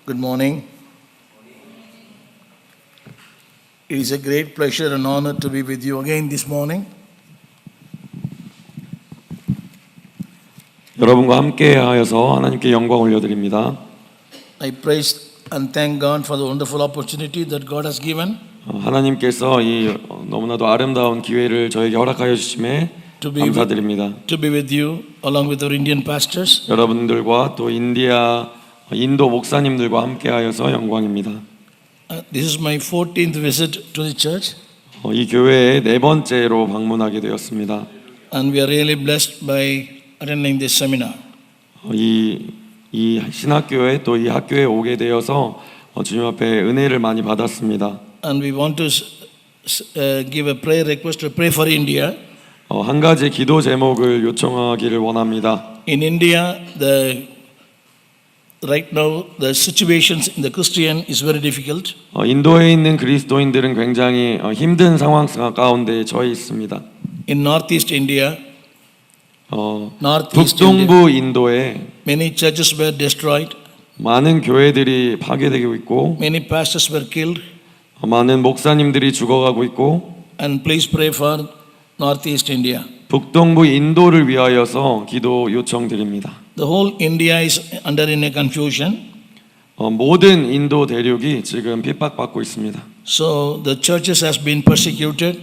Good morning. It is a great pleasure and honor to be with you again this morning. 여러분과 함께하여서 하나님께 영광 올려드립니다. I praise and thank God for the wonderful opportunity that God has given 하나님께서 이 너무나도 아름다운 기회를 저에게 허락하여 주심에 감사드립니다. to be with you along with our Indian pastors. 여러분들과 또 인도 목사님들과 함께하여서 영광입니다. This is my 14th visit to the church, 이 교회에 네 번째로 방문하게 되었습니다. and we are really blessed by attending this seminar. 이 신학교에 또 이 학교에 오게 되어서 주님 앞에 은혜를 많이 받았습니다. And we want to give a prayer request to pray for India. 한 가지 기도 제목을 요청하기를 원합니다. In India, right now the situations in the Christian is very difficult. 인도에 있는 그리스도인들은 굉장히 힘든 상황 가운데 처해 있습니다. In northeast India, 북동부 인도에 many churches were destroyed, 많은 교회들이 파괴되고 있고 many pastors were killed, 많은 목사님들이 죽어가고 있고 and please pray for northeast India. 북동부 인도를 위하여서 기도 요청드립니다. The whole India is under in a confusion. 모든 인도 대륙이 지금 핍박받고 있습니다. So the churches has been persecuted.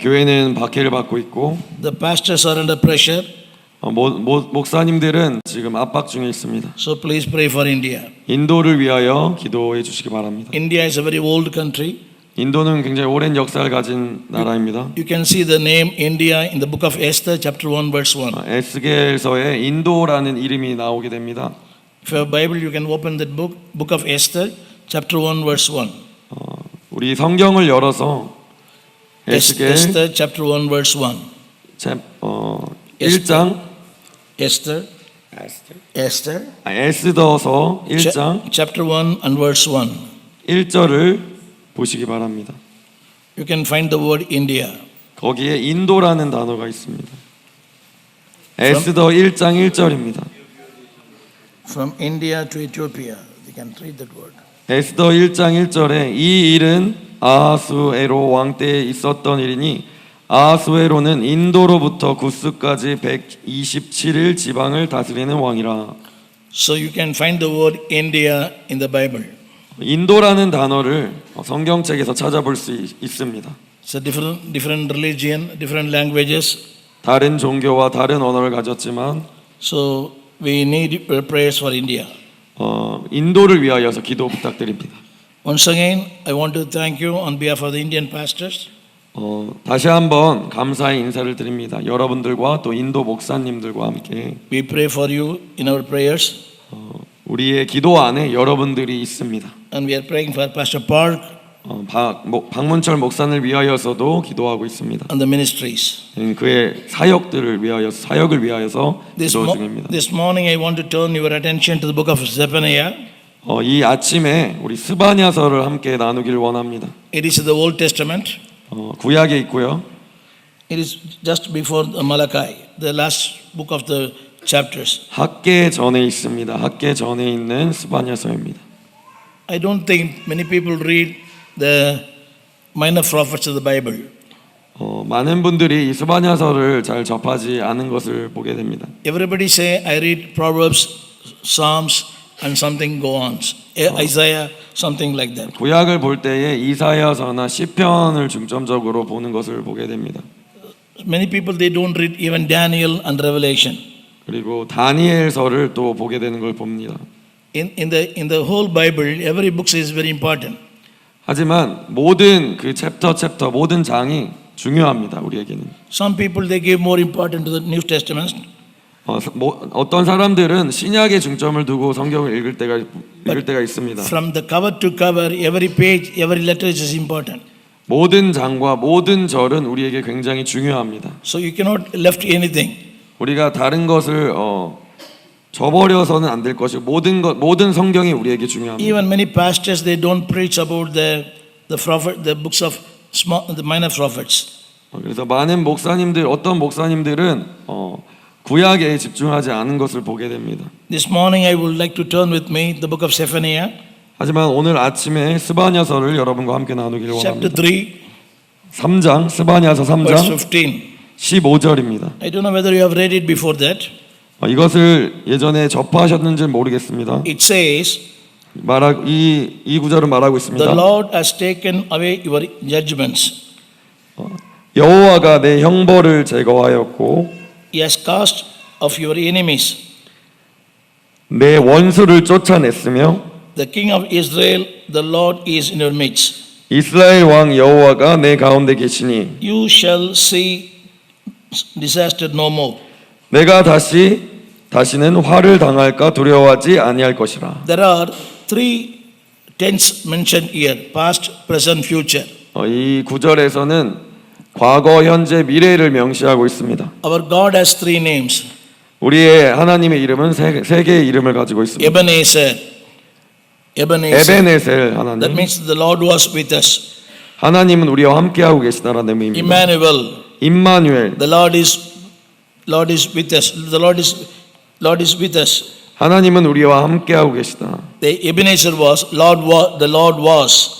교회는 박해를 받고 있고 The pastors are under pressure. 목사님들은 지금 압박 중에 있습니다. So please pray for India. 인도를 위하여 기도해 주시기 바랍니다. India is a very old country. 인도는 굉장히 오랜 역사를 가진 나라입니다. You can see the name India in the book of Esther, chapter 1, verse 1. 에스겔서에 인도라는 이름이 나오게 됩니다. If you have Bible, you can open that book, book of Esther, chapter 1, verse 1. 우리 성경을 열어서 에스겔 Esther, chapter 1, verse 1. 1장 에스더서 1장 chapter 1 and verse 1. 1절을 보시기 바랍니다. You can find the word India. 거기에 인도라는 단어가 있습니다. 에스더 1장 1절입니다. From India to Ethiopia. You can read that word. 에스더 1장 1절에 이 일은 아하수에로 왕 때에 있었던 일이니 아하수에로는 인도로부터 구스까지 127일 지방을 다스리는 왕이라. So you can find the word India in the Bible. 인도라는 단어를 성경책에서 찾아볼 수 있습니다. It's a different religion, different languages. 다른 종교와 다른 언어를 가졌지만 So we need prayers for India. 인도를 위하여서 기도 부탁드립니다. Once again, I want to thank you on behalf of the Indian pastors. 다시 한번 감사의 인사를 드립니다. 여러분들과 또 인도 목사님들과 함께 We pray for you in our prayers. 우리의 기도 안에 여러분들이 있습니다. And we are praying for Pastor Park 박문철 목사를 위하여서도 기도하고 있습니다. and the ministries. 그의 사역을 위하여서 기도 중입니다. This morning I want to turn your attention to the book of Zephaniah. 이 아침에 우리 스바냐서를 함께 나누기를 원합니다. It is the Old Testament. 구약에 있고요. It is just before Malachi, the last book of the chapters. 학계 전에 있습니다. 학계 전에 있는 스바냐서입니다. I don't think many people read the minor prophets of the Bible. 많은 분들이 이 스바냐서를 잘 접하지 않은 것을 보게 됩니다. Everybody say, I read Proverbs, Psalms, and something go on. Isaiah, something like that. 구약을 볼 때에 이사야서나 시편을 중점적으로 보는 것을 보게 됩니다. Many people they don't read even Daniel and Revelation. 그리고 다니엘서를 또 보게 되는 걸 봅니다. In the whole Bible, every book is very important. 하지만 모든 그 챕터 모든 장이 중요합니다. 우리에게는. Some people they give more importance to the New Testament. 어떤 사람들은 신약에 중점을 두고 성경을 읽을 때가 있습니다. From the cover to cover, every page, every letter is important. 모든 장과 모든 절은 우리에게 굉장히 중요합니다. So you cannot left anything. 우리가 다른 것을 저버려서는 안 될 것이고 모든 성경이 우리에게 중요합니다. Even many pastors they don't preach about the books of the minor prophets. 그래서 많은 목사님들은 구약에 집중하지 않은 것을 보게 됩니다. This morning I would like to turn with me the book of Zephaniah, 하지만 오늘 아침에 스바냐서를 여러분과 함께 나누기를 chapter 원합니다. 3, 3장 스바냐서 verse 3장 15. 15절입니다. I don't know whether you have read it before that. 이것을 예전에 접하셨는지 모르겠습니다. It says, 이 구절은 말하고 있습니다. the Lord has taken away your judgments. 여호와가 내 형벌을 제거하였고 He has cast off your enemies. 내 원수를 쫓아냈으며 The King of Israel, the Lord is in your midst. 이스라엘 왕 여호와가 내 가운데 계시니 You shall see disaster no more. 내가 다시는 화를 당할까 두려워하지 아니할 것이라. There are three tenses mentioned here: past, present, future. 이 구절에서는 과거, 현재, 미래를 명시하고 있습니다. Our God has three names: 우리의 하나님의 이름은 세 개의 이름을 가지고 있습니다. Ebenezer. 에베네셀 That 하나님, means the Lord was with us. 하나님은 우리와 함께하고 계시다라는 의미입니다. Emmanuel. 임마누엘, The Lord is with us. The Lord is with us. 하나님은 우리와 함께하고 계시다. The Ebenezer was the Lord was.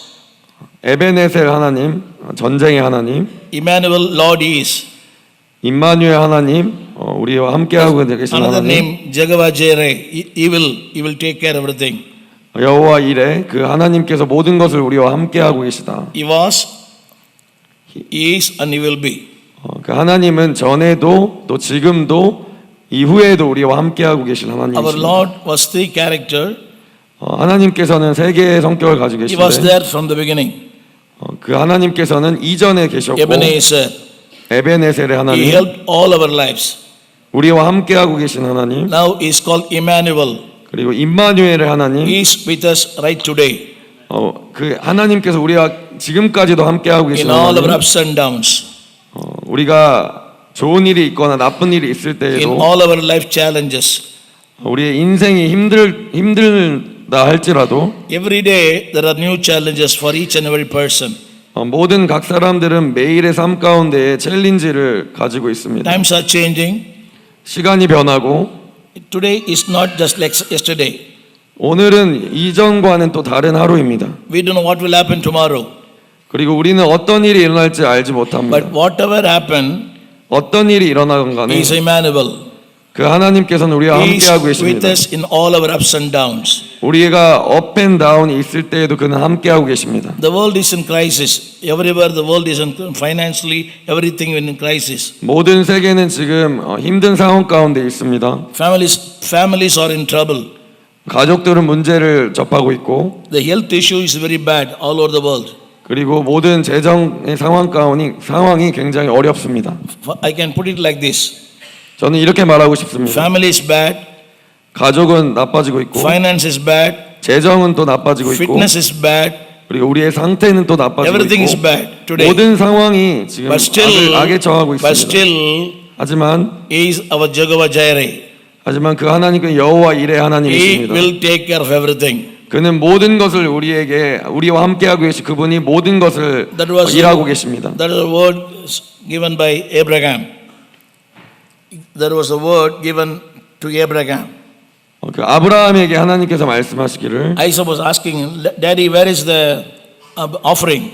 에베네셀 하나님, 전쟁의 하나님, Emmanuel, Lord is. 임마누엘 하나님, 우리와 함께하고 계신 Another 하나님. name, Jehovah Jireh. He will take care of everything. 여호와 이레, 그 하나님께서 모든 것을 우리와 함께하고 계시다. He was, He is, and He will be. 그 하나님은 전에도 또 지금도 이후에도 우리와 함께하고 계신 Our 하나님이십니다. Lord was three character. 하나님께서는 세 개의 성격을 가지고 He was 계신데 there from the beginning. 그 하나님께서는 이전에 계셨고 Ebenezer. 에베네셀의 He 하나님, helped all our lives. 우리와 함께하고 계신 하나님, Now He is called Emmanuel. 그리고 임마누엘의 하나님, He is with us right today 그 하나님께서 우리와 지금까지도 함께하고 in 계신 all our 하나님. ups and downs, 우리가 좋은 일이 있거나 나쁜 일이 있을 in 때에도 all our life challenges. 우리의 인생이 힘들다 할지라도 Every day there are new challenges for each and every person. 모든 각 사람들은 매일의 삶 가운데에 챌린지를 가지고 있습니다. Times are changing. 시간이 변하고 Today is not just like yesterday. 오늘은 이전과는 또 다른 하루입니다. We don't know what will happen tomorrow. 그리고 우리는 어떤 일이 일어날지 알지 못합니다. But whatever happen, 어떤 일이 일어나건 간에 He is Emmanuel. 그 하나님께서는 우리와 He is 함께하고 with 계십니다. us in all our ups and downs. 우리가 업 앤 다운이 있을 때에도 그는 함께하고 계십니다. The world is in crisis. Everywhere the world is in financially, everything is in crisis. 모든 세계는 지금 힘든 상황 가운데 있습니다. Families are in trouble. 가족들은 문제를 접하고 있고 The health issue is very bad all over the world. 그리고 모든 재정의 상황이 굉장히 어렵습니다. I can put it like this. 저는 이렇게 말하고 싶습니다. Family is bad. 가족은 나빠지고 있고 Finance is bad. 재정은 또 나빠지고 있고 Fitness is bad. 그리고 우리의 상태는 또 나빠지고 Everything is 있고 bad today. 모든 상황이 지금 But still, 악에 처하고 있습니다. 하지만 He is our Jehovah Jireh. 그 하나님은 여호와 이레 He 하나님이십니다. will take care of everything. 그는 모든 것을 우리와 함께하고 계시 그분이 모든 것을 일하고 계십니다. That was a word given by Abraham. There was a word given to Abraham. 그 아브라함에게 하나님께서 말씀하시기를 Isaac was asking, Daddy, where is the offering?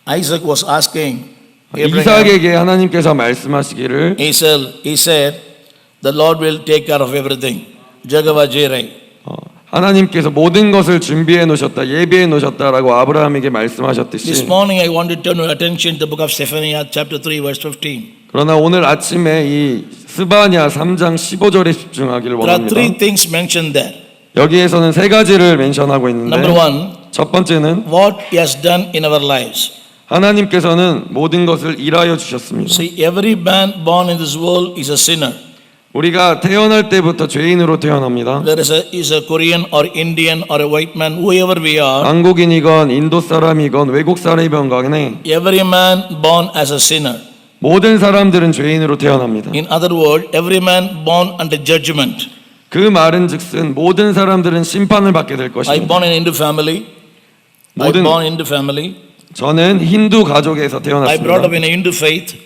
Isaac was asking Abraham. 이삭에게 하나님께서 말씀하시기를 He said, the Lord will take care of everything. Jehovah Jireh. 하나님께서 모든 것을 준비해 놓으셨다, 예비해 놓으셨다라고 아브라함에게 This 말씀하셨듯이 morning I want to turn your attention to the book of Zephaniah chapter 3 verse 15. 그러나 오늘 아침에 이 스바냐 3장 15절에 집중하기를 There are 원합니다. three things mentioned there. 여기에서는 세 가지를 멘션하고 Number 있는데 one, 첫 번째는 what He has done in our lives. 하나님께서는 모든 것을 일하여 주셨습니다. See, every man born in this world is a sinner. 우리가 태어날 때부터 죄인으로 태어납니다. There is a Korean or Indian or a white man, whoever we are. 한국인이건 인도 사람이건 외국 사람이건 간에 Every man born as a sinner. 모든 사람들은 죄인으로 태어납니다. In other words, every man born under judgment. 그 말은즉슨 모든 사람들은 심판을 받게 될 I 것입니다. born in Hindu family. I 모든- born in Hindu family. 저는 힌두 가족에서 I brought up 태어났습니다. in a Hindu faith.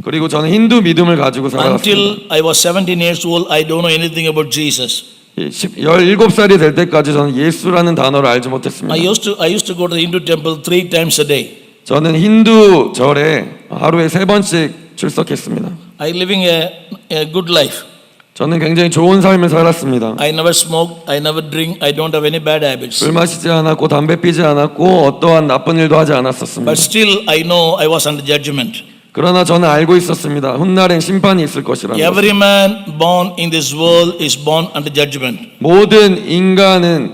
그리고 저는 힌두 믿음을 가지고 살았습니다. Until I was 17 years old, I don't know anything about Jesus. 17살이 될 때까지 저는 예수라는 단어를 알지 못했습니다. I used to go to the Hindu temple 3 times a day. 저는 힌두 절에 하루에 3번씩 출석했습니다. I living a good life. 저는 굉장히 좋은 삶을 살았습니다. I never smoke, I never drink, I don't have any bad habits. 술 마시지 않았고 담배 피지 않았고 어떠한 나쁜 일도 하지 않았었습니다. But still, I know I was under judgment. 그러나 저는 알고 있었습니다. 훗날엔 심판이 있을 것이라는 것. Every man born in this world is born under judgment. 모든 인간은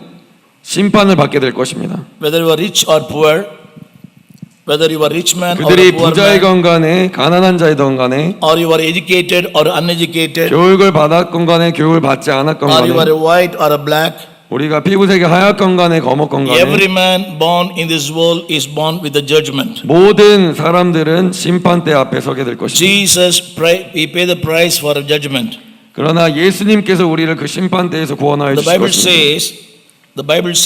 심판을 받게 될 것입니다. Whether you are rich or poor, whether you are rich man or 그들이 a poor man, 부자이건 간에 가난한 자이건 간에 or you are educated or uneducated, 교육을 받았건 간에 교육을 받지 않았건 or you are 간에 a white or a black, 우리가 피부색이 하얗건 간에 검었건 every 간에 man born in this world is born with a judgment. 모든 사람들은 심판대 앞에 서게 될 것입니다. He paid the price for a judgment. 그러나 예수님께서 우리를 그 심판대에서 구원하여 The 주실 Bible 것입니다.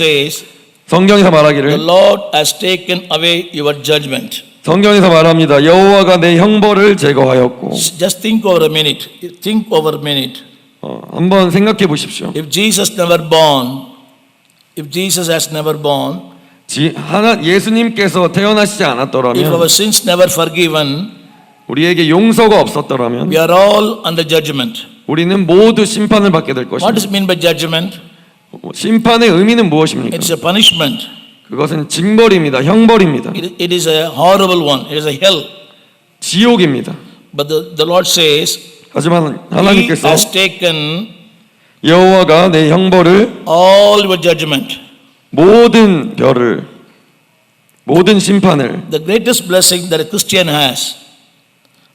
says, 성경에서 the 말하기를 Lord has taken away your judgment. 성경에서 말합니다. 여호와가 내 형벌을 제거하였고. Just think over a minute. Think over a minute. 한번 생각해 보십시오. If Jesus has never born, 예수님께서 태어나시지 if 않았더라면 our sins never forgiven, 우리에게 용서가 없었더라면 we are all under judgment. 우리는 모두 심판을 받게 될 What 것입니다. does it mean by judgment? 심판의 의미는 무엇입니까? It's a punishment. 그것은 징벌입니다. 형벌입니다. It is a horrible one. It is a hell. 지옥입니다. But the Lord says, 하지만 He 하나님께서 has taken 여호와가 내 형벌을 all your judgment. 모든 별을 모든 심판을 The greatest blessing that a Christian has,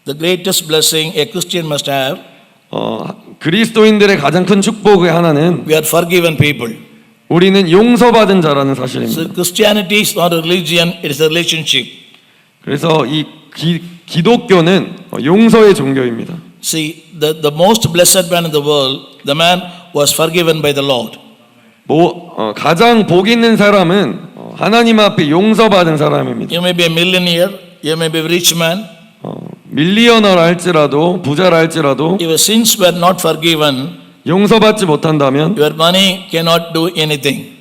the greatest blessing a Christian must have, 그리스도인들의 가장 큰 축복의 하나는 we are forgiven people. 우리는 용서받은 자라는 So 사실입니다. Christianity is not a religion, it is a relationship. 그래서 이 기독교는 용서의 종교입니다. See, the most blessed man in the world, the man was forgiven by the Lord. 가장 복 있는 사람은 하나님 앞에 용서받은 사람입니다. You may be a millionaire, you may be a rich man. 밀리어너라 할지라도 부자라 할지라도 If your sins were not forgiven, 용서받지 못한다면 your money cannot do anything.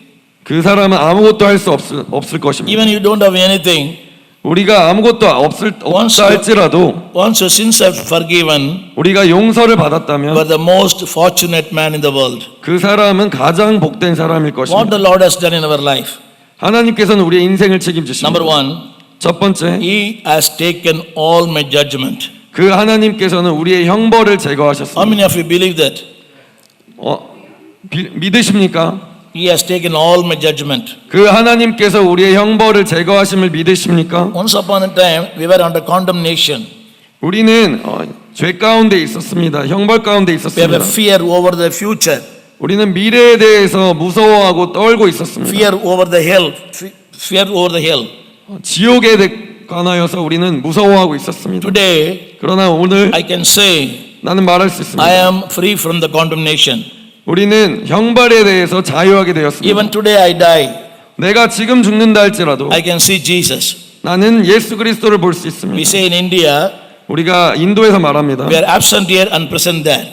그 사람은 아무것도 할 수 없을 것입니다. Even you don't have anything, 우리가 아무것도 없다 할지라도 once your sins are forgiven, 우리가 용서를 you are 받았다면 the most fortunate man in the world. 그 사람은 가장 복된 사람일 What 것입니다. the Lord has done in our life. 하나님께서는 우리의 인생을 Number 책임지십니다. one, 첫 번째, He has taken all my judgment. 그 하나님께서는 우리의 형벌을 How 제거하셨습니다. many of you believe that? 믿으십니까? He has taken all my judgment. 그 하나님께서 우리의 형벌을 제거하심을 믿으십니까? Once upon a time, we were under condemnation. 우리는 죄 가운데 있었습니다. 형벌 가운데 We have a 있었습니다. fear over the future, 우리는 미래에 대해서 무서워하고 떨고 있었습니다. fear over the hell, fear over the hell. 지옥에 관하여서 우리는 무서워하고 있었습니다. Today, 그러나 오늘 I can say, 나는 말할 수 있습니다. I am free from the condemnation. 우리는 형벌에 대해서 자유하게 되었습니다. Even today I die, 내가 지금 죽는다 할지라도 I can see Jesus. 나는 예수 그리스도를 볼 수 We 있습니다. say in India, 우리가 인도에서 말합니다. we are absent here and present there.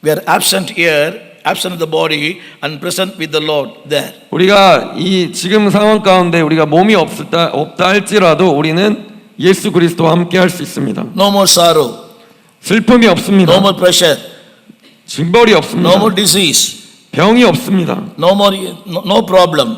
We are absent here, absent of the body and present with the Lord there. 우리가 이 지금 상황 가운데 우리가 몸이 없다 할지라도 우리는 예수 그리스도와 함께 할 수 있습니다. No more sorrow, 슬픔이 no 없습니다. more pressure, 징벌이 no 없습니다. more disease, 병이 없습니다. no problem.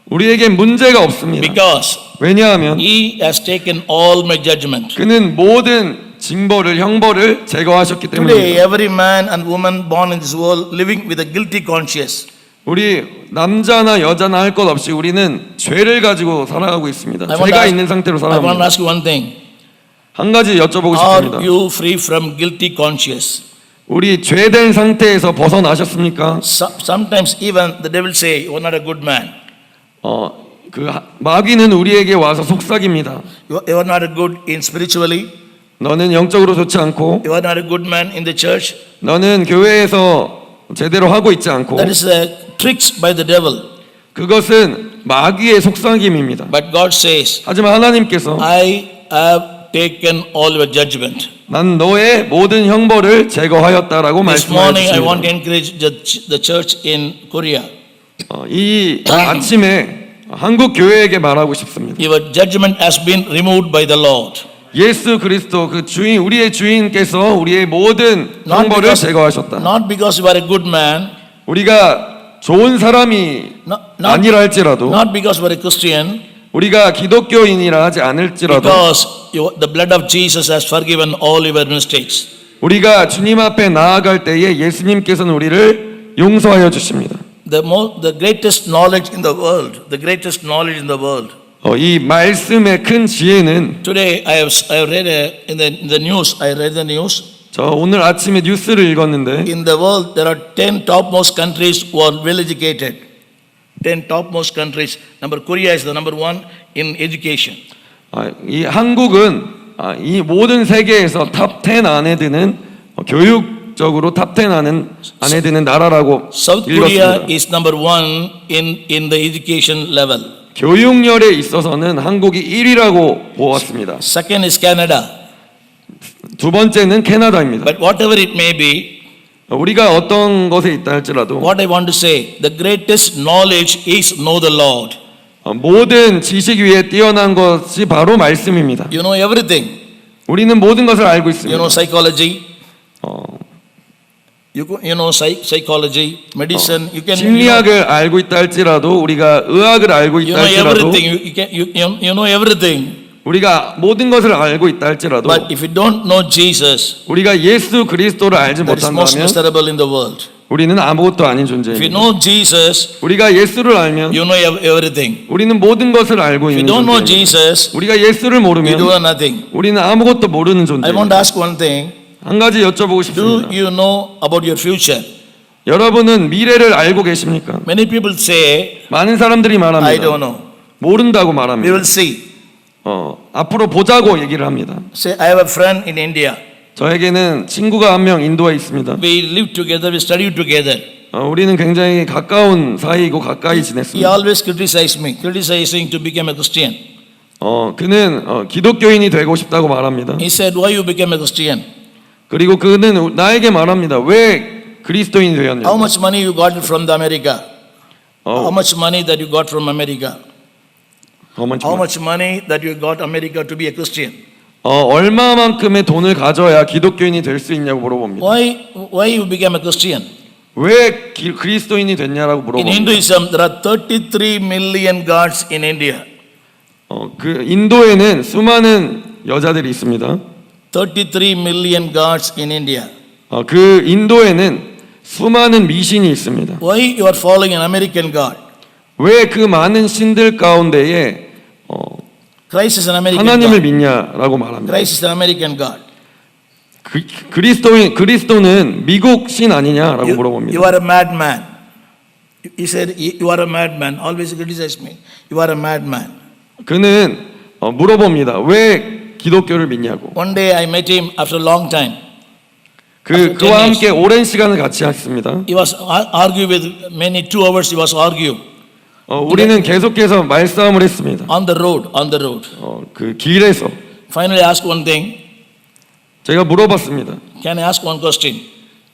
우리에게 문제가 없습니다. Because 왜냐하면 He has taken all my judgment. 그는 모든 징벌을 형벌을 제거하셨기 Today, 때문입니다. every man and woman born in this world living with a guilty conscience. 우리 남자나 여자나 할 것 없이 우리는 죄를 가지고 살아가고 있습니다. 죄가 있는 상태로 I want to 살아갑니다. ask you one thing. 한 가지 여쭤보고 Are 싶습니다. you free from guilty conscience? 우리 죄된 상태에서 벗어나셨습니까? Sometimes even the devil say, "You are not a good man. 마귀는 우리에게 와서 속삭입니다. You are not a good in spiritually. 너는 영적으로 좋지 않고 You are not a good man in the church." 너는 교회에서 제대로 하고 있지 않고 That is tricks by the devil. 그것은 마귀의 속삭임입니다. But God says, 하지만 하나님께서 "I have taken all your judgment. 난 너의 모든 형벌을 제거하였다라고 This morning I want 말씀하셨습니다. to encourage the church in Korea. 이 아침에 한국 교회에게 말하고 싶습니다. Your judgment has been removed by the Lord. 예수 그리스도 그 주인 우리의 주인께서 우리의 모든 형벌을 제거하셨다. Not because you are a good man, 우리가 좋은 사람이 아니라 할지라도 not because you are a Christian, 우리가 기독교인이라 하지 않을지라도 because the blood of Jesus has forgiven all your mistakes. 우리가 주님 앞에 나아갈 때에 예수님께서는 우리를 용서하여 주십니다. The greatest knowledge in the world, the greatest knowledge in the world. 이 말씀의 큰 지혜는 Today I have read in the news. I read the news. 저 오늘 아침에 뉴스를 읽었는데 In the world, there are 10 topmost countries who are well educated. 10 topmost countries. Korea is the number one in education. 이 한국은 이 모든 세계에서 탑 10 안에 드는 교육적으로 탑 10 안에 드는 나라라고 South Korea 읽었습니다. is number one in the education level. 교육열에 있어서는 한국이 1위라고 보았습니다. Second is Canada. 두 번째는 캐나다입니다. But whatever it may be, 우리가 어떤 것에 있다 할지라도 what I want to say, the greatest knowledge is know the Lord. 모든 지식 위에 뛰어난 것이 바로 말씀입니다. You know everything. 우리는 모든 것을 알고 You 있습니다. know psychology. You know psychology, medicine. You can. 심리학을 알고 있다 할지라도 우리가 의학을 알고 You 있다 know 할지라도 everything. You know everything. 우리가 모든 것을 알고 있다 할지라도 But if you don't know Jesus, 우리가 예수 그리스도를 알지 that is most 못한다면 miserable in the world. 우리는 아무것도 아닌 If you 존재입니다. know Jesus, 우리가 예수를 알면 you know everything. 우리는 모든 것을 알고 If you 있는 don't know 존재입니다. Jesus, 우리가 예수를 you 모르면 do nothing. 우리는 아무것도 모르는 I want to 존재입니다. ask one thing. 한 가지 여쭤보고 Do 싶습니다. you know about your future? 여러분은 미래를 알고 계십니까? Many people say, 많은 사람들이 I 말합니다. don't know. 모른다고 We 말합니다. will see. 앞으로 보자고 얘기를 합니다. Say, I have a friend in India. 저에게는 친구가 한 명 인도에 있습니다. We live together, we study together. 우리는 굉장히 가까운 사이이고 가까이 He 지냈습니다. always criticized me, criticizing to become a Christian. 그는 기독교인이 되고 싶다고 말합니다. He said, why you became a Christian? 그리고 그는 나에게 말합니다. 왜 그리스도인이 되었냐? How much money you got from the America? How 어, much money that you got from America? How much money that you got America to be a Christian? 얼마만큼의 돈을 가져야 기독교인이 될 수 있냐고 물어봅니다. Why you became a Christian? 왜 그리스도인이 됐냐라고 In 물어봅니다. Hinduism, there are 33 million gods in India. 그 인도에는 수많은 여자들이 있습니다. 33 million gods in India. 그 인도에는 수많은 미신이 있습니다. Why you are following an American God? 왜 그 많은 신들 가운데에 Christ is an American 하나님을 God. 믿냐라고 말합니다. Christ is an American God. 그리스도는 미국 신 아니냐라고 You 물어봅니다. are a madman. He said, you are a madman. Always criticize me. You are a madman. 그는 물어봅니다. 왜 기독교를 믿냐고. One day I met him after a long time. 그와 함께 오랜 시간을 같이 했습니다. He was arguing with many 2 hours. He was arguing 우리는 계속해서 말싸움을 했습니다. on the road. 그 길에서 Finally, I asked one thing. 제가 물어봤습니다. Can I ask one question?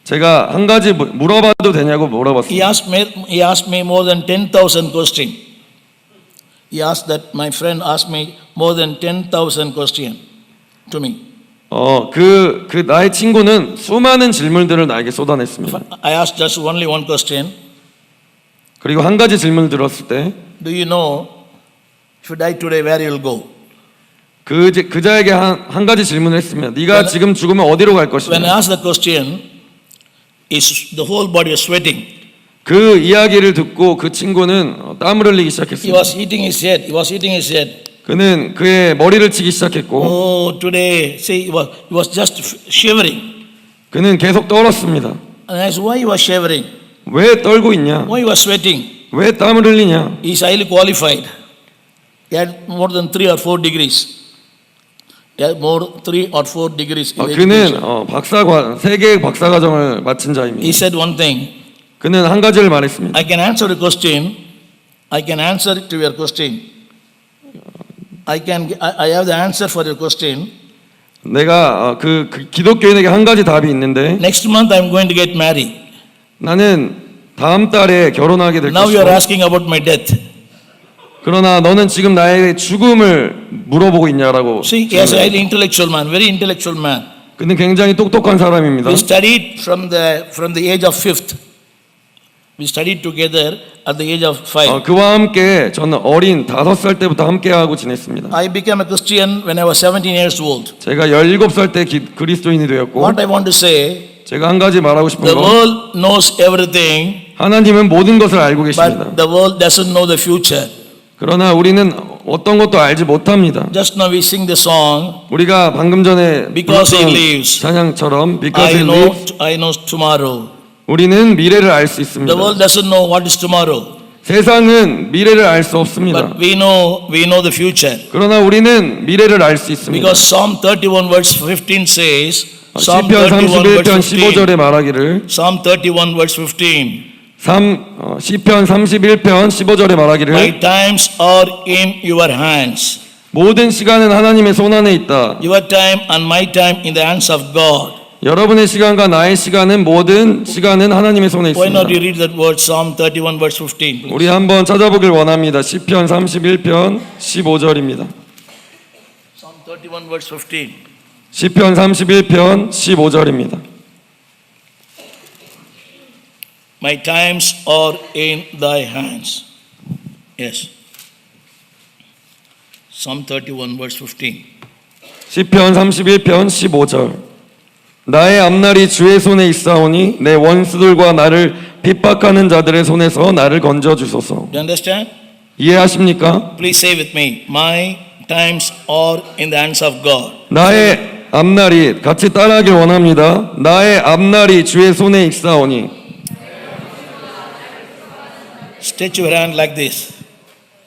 제가 한 가지 물어봐도 되냐고 He 물어봤습니다. asked me more than 10,000 questions. He asked that my friend asked me more than 10,000 questions to me. 그 나의 친구는 수많은 질문들을 나에게 쏟아냈습니다. I asked just only one question. 그리고 한 가지 질문을 들었을 때 Do you know if you die today, where you will go? 그자에게 한 가지 질문을 했습니다. 네가 지금 죽으면 어디로 갈 것이냐? When I asked the question, the whole body was sweating. 그 이야기를 듣고 그 친구는 땀을 흘리기 시작했습니다. He was hitting his head. He was hitting his head. 그는 그의 머리를 치기 시작했고 Oh, today, see, he was just shivering. 그는 계속 떨었습니다. And I said, why you was shivering? 왜 떨고 있냐? Why you was sweating? 왜 땀을 흘리냐? He is highly qualified. He had more than 3 or 4 degrees. He had more 3 or 4 degrees. in 그는 education. 세계 박사과정을 마친 He 자입니다. said one thing. 그는 한 가지를 말했습니다. I can answer a question. I can answer to your question. I have the answer for your question. 내가 그 기독교인에게 한 가지 답이 있는데 next month I'm going to get married. 나는 다음 달에 결혼하게 될 Now you are 것이고 asking about my death. 그러나 너는 지금 나의 죽음을 물어보고 있냐라고. See, he is an intellectual man, very intellectual man. 그는 굉장히 똑똑한 사람입니다. We studied from the age of fifth. We studied together at the age of 5. 그와 함께 저는 어린 5살 때부터 함께하고 지냈습니다. I became a Christian when I was 17 years old. 제가 17살 때 그리스도인이 되었고 What I want to say, 제가 한 가지 말하고 싶은 the 건 world knows everything, 하나님은 모든 것을 알고 계십니다. but the world doesn't know the future. 그러나 우리는 어떤 것도 알지 못합니다. Just now we sing the song, 우리가 방금 전에 Because he 불렀던 lives. 찬양처럼 Because I he know, lives I know tomorrow. 우리는 미래를 알 수 The 있습니다. world doesn't know what is tomorrow, 세상은 미래를 알 수 없습니다. but we know the future. 그러나 우리는 미래를 알 수 있습니다. Because Psalm 31 verse 15 says, Psalm 시편 31 31편 verse 15, 15절에 말하기를 Psalm 31 verse 15, 시편 31편 15절에 말하기를 my times are in your hands. 모든 시간은 하나님의 손 안에 있다. Your time and my time in the hands of God. 여러분의 시간과 나의 시간은 모든 시간은 하나님의 손에 Why 있습니다. not you read that word, Psalm 31 verse 15, please? 우리 한번 찾아보길 원합니다. 시편 31편 15절입니다. Psalm 31 verse 15. 시편 31편 15절입니다. My times are in thy hands. Yes. Psalm 31 verse 15. 시편 31편 15절. 나의 앞날이 주의 손에 있사오니 내 원수들과 나를 핍박하는 자들의 손에서 나를 건져 주소서. Do you understand? 이해하십니까? Please say with me. My times are in the hands of God. 나의 앞날이 같이 따라하길 원합니다. 나의 앞날이 주의 손에 있사오니. Stretch your hand like this.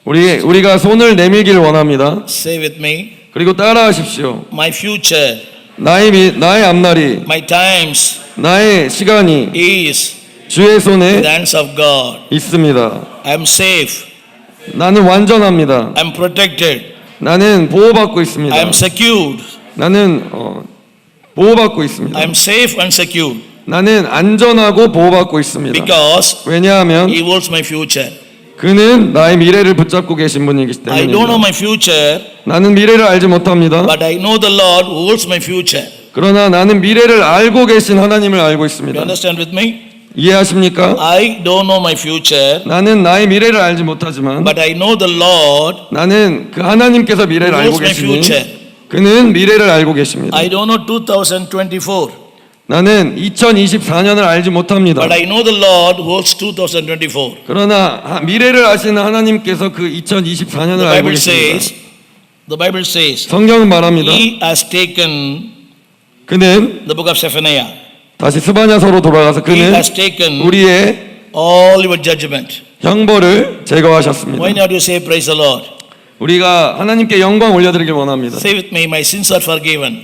우리가 손을 내밀길 원합니다. Say with me. 그리고 따라하십시오. My future, 나의 앞날이 my times 나의 시간이 is 주의 in 손에 the hands of God. 있습니다. I am safe. 나는 완전합니다. I am protected. 나는 보호받고 있습니다. I am secured. 나는 보호받고 있습니다. I am safe and secured 나는 안전하고 보호받고 있습니다. because 왜냐하면 He holds my future. 그는 나의 미래를 붙잡고 계신 분이기 I don't know 때문입니다. my future, 나는 미래를 알지 못합니다. but I know the Lord who holds my future. 그러나 나는 미래를 알고 계신 하나님을 알고 You 있습니다. understand with me? 이해하십니까? I don't know my future, 나는 나의 미래를 알지 못하지만 but I know the Lord 나는 그 하나님께서 미래를 who 알고 holds my 계시니 future. 그는 미래를 알고 계십니다. I don't know 2024, 나는 2024년을 알지 못합니다. but I know the Lord who holds 2024. 그러나 미래를 아시는 하나님께서 그 2024년을 The 알고 Bible 계십니다. says, the Bible says, 성경은 말합니다. He has taken 그는 the book of Zephaniah. 다시 스바냐서로 돌아가서 He 그는 has taken 우리의 all your judgment. 형벌을 제거하셨습니다. Why not you say praise the Lord? 우리가 하나님께 영광 올려드리길 원합니다. Say with me, my sins are forgiven.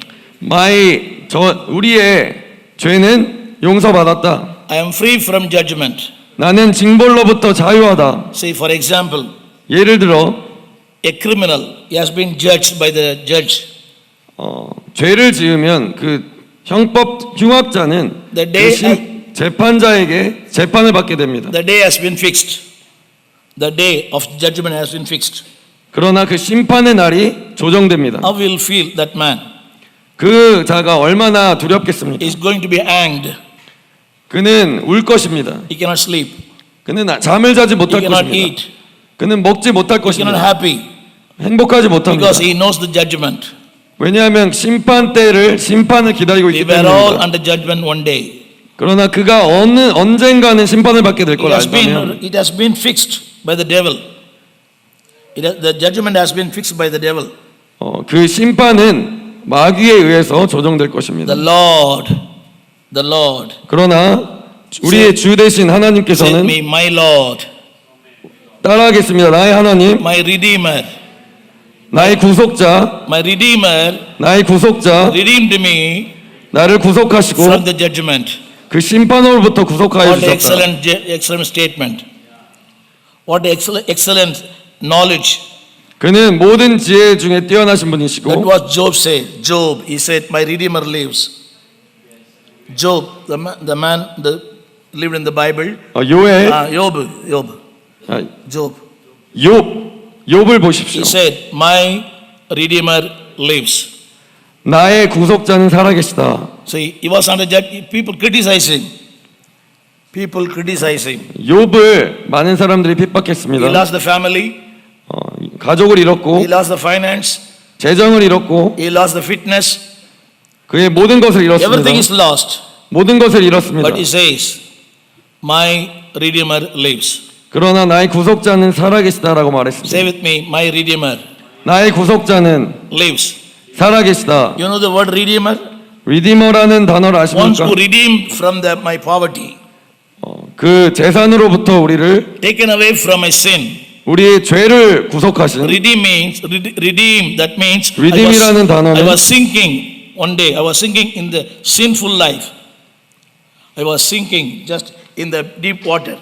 우리의 죄는 용서받았다. I am free from judgment. 나는 징벌로부터 자유하다. Say for example, 예를 들어 a criminal he has been judged by the judge. 죄를 지으면 그 흉악자는 The 그 day 재판자에게 재판을 받게 됩니다. the day has been fixed. The day of judgment has been fixed. 그러나 그 심판의 날이 조정됩니다. How will feel that man? 그 자가 얼마나 두렵겠습니까? He is going to be hanged. 그는 울 것입니다. He cannot sleep. 그는 잠을 자지 He 못할 cannot 것입니다. eat. 그는 먹지 못할 He cannot 것입니다. happy 행복하지 못합니다. because he knows the judgment. 왜냐하면 심판을 기다리고 We 있기 were all 때문입니다. under judgment one day. 그러나 그가 언젠가는 심판을 받게 될 걸 알다면 It has been fixed by the devil. The judgment has been fixed by the devil. 그 심판은 마귀에 의해서 조정될 것입니다. The Lord. 그러나 우리의 주 되신 Say 하나님께서는 me, my Lord, 따라하겠습니다. 나의 하나님, my Redeemer, 나의 구속자, my Redeemer 나의 구속자, redeemed me 나를 구속하시고 from the judgment. 그 심판으로부터 구속하여 What 주셨다. excellent statement. What excellent knowledge. 그는 모든 지혜 중에 뛰어나신 That 분이시고 was Job said. Job, he said, my Redeemer lives. Job, the man that lived in the Bible. 요엘 Job. 욥을 보십시오. He said, my Redeemer lives. 나의 구속자는 살아계시다. So he was under judge. People criticize him. People criticize him. 욥을 많은 사람들이 He 핍박했습니다. lost the family. 가족을 잃었고 He lost the finance. 재정을 잃었고 He lost the fitness. 그의 모든 것을 잃었습니다. Everything is lost. 모든 것을 잃었습니다. But he says, my Redeemer lives. 그러나 나의 구속자는 살아계시다라고 말했습니다. Say with me, my Redeemer 나의 구속자는 lives. 살아계시다. You know the word Redeemer? 리디머라는 단어를 Once 아십니까? who redeemed from my poverty, 그 재산으로부터 우리를 taken away from my sin. 우리의 죄를 구속하신 Redeem, that means Redeem이라는 단어는 I was sinking one day. I was sinking in the sinful life. I was sinking just in the deep water.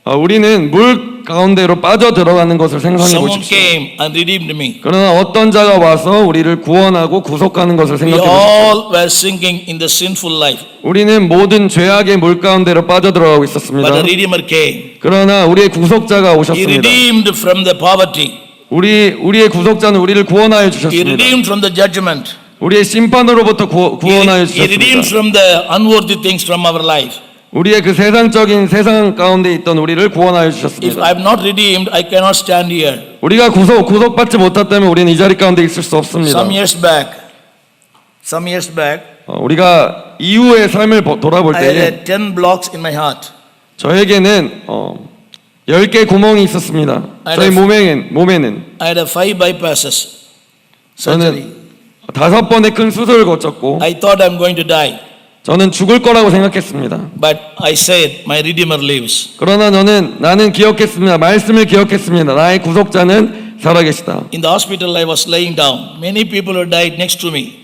우리는 물 가운데로 빠져 들어가는 것을 생각해 Someone 보십시오. came and redeemed me. 그러나 어떤 자가 와서 우리를 구원하고 구속하는 것을 We 생각해 보십시오. all were sinking in the sinful life. 우리는 모든 죄악의 물 가운데로 빠져 들어가고 있었습니다. But a Redeemer came. 그러나 우리의 구속자가 He 오셨습니다. redeemed from the poverty. 우리의 구속자는 우리를 구원하여 He 주셨습니다. redeemed from the judgment. 우리의 심판으로부터 구원하여 He redeemed 주셨습니다. from the unworthy things from our life. 우리의 그 세상적인 세상 가운데 있던 우리를 구원하여 If 주셨습니다. I'm not redeemed, I cannot stand here. 우리가 구속받지 못했다면 우리는 이 자리 가운데 있을 수 없습니다. Some years back, 우리가 이후의 삶을 돌아볼 I 때에 had 10 blocks in my heart. 저에게는 10개 구멍이 있었습니다. 저희 몸에는 I had 5 bypasses surgery. 저는 5번의 큰 수술을 거쳤고 I thought I'm going to die, 저는 죽을 거라고 생각했습니다. but I said, my Redeemer lives. 그러나 나는 기억했습니다. 말씀을 기억했습니다. 나의 구속자는 살아계시다. In the hospital, I was laying down. Many people had died next to me.